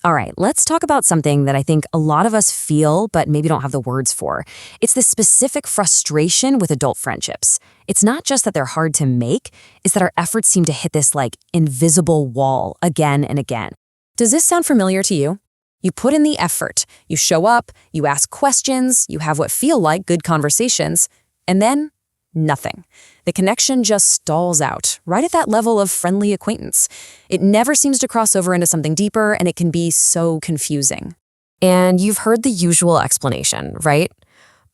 All right, let's talk about something that I think a lot of us feel but maybe don't have the words for. It's this specific frustration with adult friendships. It's not just that they're hard to make, it's that our efforts seem to hit this invisible wall again and again. Does this sound familiar to you? You put in the effort, you show up, you ask questions, you have what feel like good conversations, and then nothing. The connection just stalls out, right at that level of friendly acquaintance. It never seems to cross over into something deeper, and it can be so confusing. And you've heard the usual explanation, right?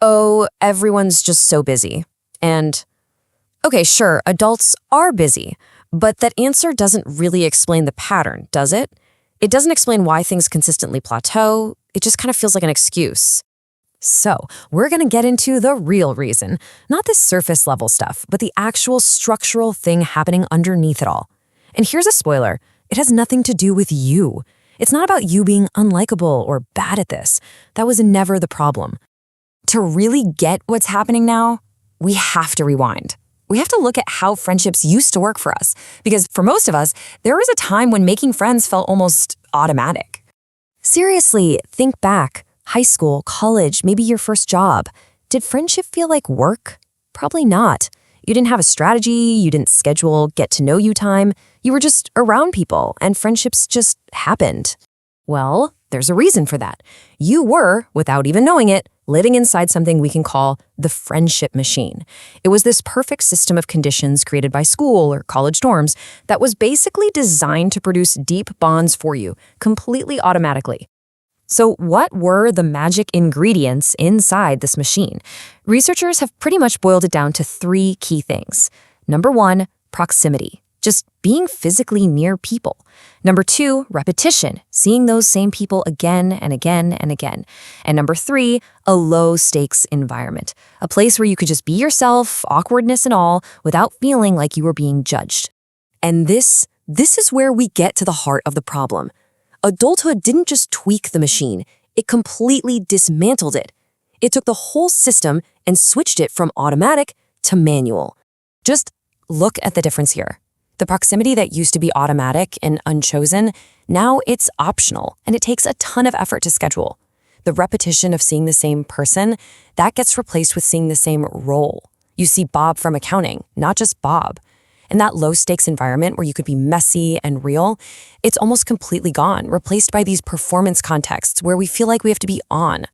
Oh, everyone's just so busy. And, okay, sure, adults are busy, but that answer doesn't really explain the pattern, does it? It doesn't explain why things consistently plateau. It just kind of feels like an excuse. So, we're going to get into the real reason, not this surface level stuff, but the actual structural thing happening underneath it all. And here's a spoiler, it has nothing to do with you. It's not about you being unlikable or bad at this. That was never the problem. To really get what's happening now, we have to rewind. We have to look at how friendships used to work for us, because for most of us, there was a time when making friends felt almost automatic. Seriously, think back. High school, college, maybe your first job. Did friendship feel like work? Probably not. You didn't have a strategy, you didn't schedule get-to-know-you time. You were just around people, and friendships just happened. Well, there's a reason for that. You were, without even knowing it, living inside something we can call the friendship machine. It was this perfect system of conditions created by school or college dorms that was basically designed to produce deep bonds for you, completely automatically. So what were the magic ingredients inside this machine? Researchers have pretty much boiled it down to 3 key things. Number 1, proximity, just being physically near people. Number 2, repetition, seeing those same people again and again and again. And number 3, a low-stakes environment, a place where you could just be yourself, awkwardness and all, without feeling like you were being judged. And this is where we get to the heart of the problem. Adulthood didn't just tweak the machine, it completely dismantled it. It took the whole system and switched it from automatic to manual. Just look at the difference here. The proximity that used to be automatic and unchosen, now it's optional, and it takes a ton of effort to schedule. The repetition of seeing the same person, that gets replaced with seeing the same role. You see Bob from accounting, not just Bob. And that low-stakes environment where you could be messy and real, it's almost completely gone, replaced by these performance contexts where we feel like we have to be on.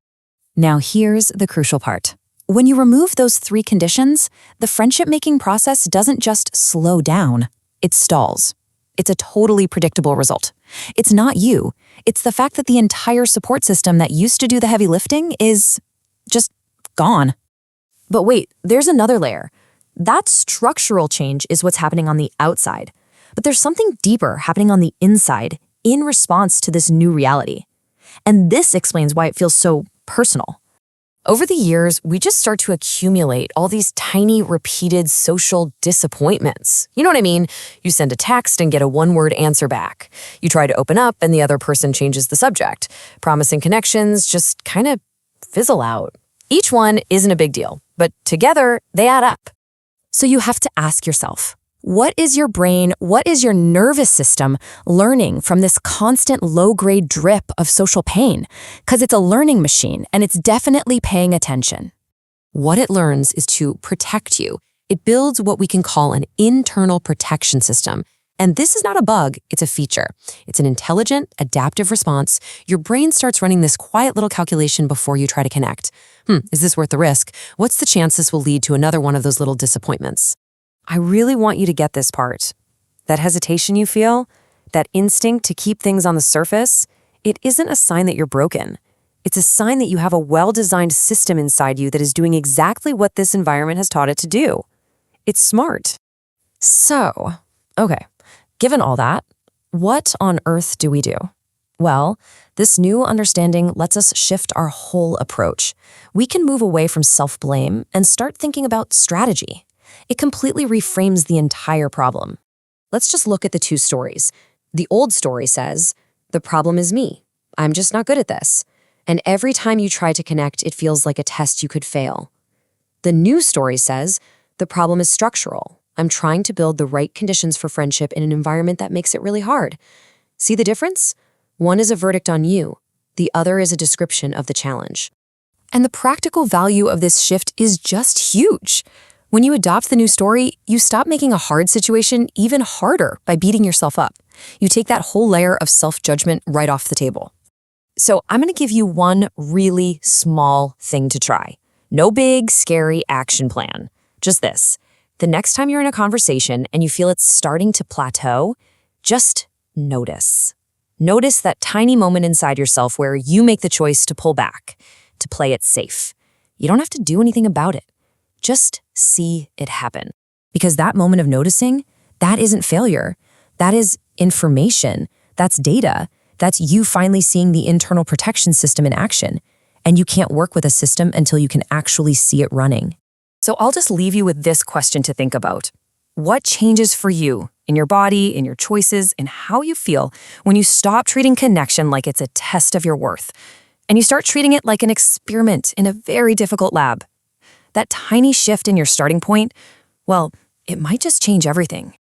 Now here's the crucial part. When you remove those 3 conditions, the friendship-making process doesn't just slow down, it stalls. It's a totally predictable result. It's not you. It's the fact that the entire support system that used to do the heavy lifting is just gone. But wait, there's another layer. That structural change is what's happening on the outside. But there's something deeper happening on the inside in response to this new reality. And this explains why it feels so personal. Over the years, we just start to accumulate all these tiny, repeated social disappointments. You know what I mean? You send a text and get a one-word answer back. You try to open up and the other person changes the subject. Promising connections just kind of fizzle out. Each one isn't a big deal, but together they add up. So you have to ask yourself, what is your brain, what is your nervous system learning from this constant low-grade drip of social pain? Because it's a learning machine and it's definitely paying attention. What it learns is to protect you. It builds what we can call an internal protection system. And this is not a bug, it's a feature. It's an intelligent, adaptive response. Your brain starts running this quiet little calculation before you try to connect. Is this worth the risk? What's the chance this will lead to another one of those little disappointments? I really want you to get this part. That hesitation you feel, that instinct to keep things on the surface, it isn't a sign that you're broken. It's a sign that you have a well-designed system inside you that is doing exactly what this environment has taught it to do. It's smart. So, okay, given all that, what on earth do we do? Well, this new understanding lets us shift our whole approach. We can move away from self-blame and start thinking about strategy. It completely reframes the entire problem. Let's just look at the 2 stories. The old story says, the problem is me. I'm just not good at this. And every time you try to connect, it feels like a test you could fail. The new story says, the problem is structural. I'm trying to build the right conditions for friendship in an environment that makes it really hard. See the difference? One is a verdict on you. The other is a description of the challenge. And the practical value of this shift is just huge. When you adopt the new story, you stop making a hard situation even harder by beating yourself up. You take that whole layer of self-judgment right off the table. So I'm going to give you one really small thing to try. No big, scary action plan. Just this. The next time you're in a conversation and you feel it's starting to plateau, just notice. Notice that tiny moment inside yourself where you make the choice to pull back, to play it safe. You don't have to do anything about it. Just see it happen. Because that moment of noticing, that isn't failure. That is information. That's data. That's you finally seeing the internal protection system in action. And you can't work with a system until you can actually see it running. So I'll just leave you with this question to think about. What changes for you in your body, in your choices, in how you feel when you stop treating connection like it's a test of your worth, and you start treating it like an experiment in a very difficult lab? That tiny shift in your starting point, well, it might just change everything.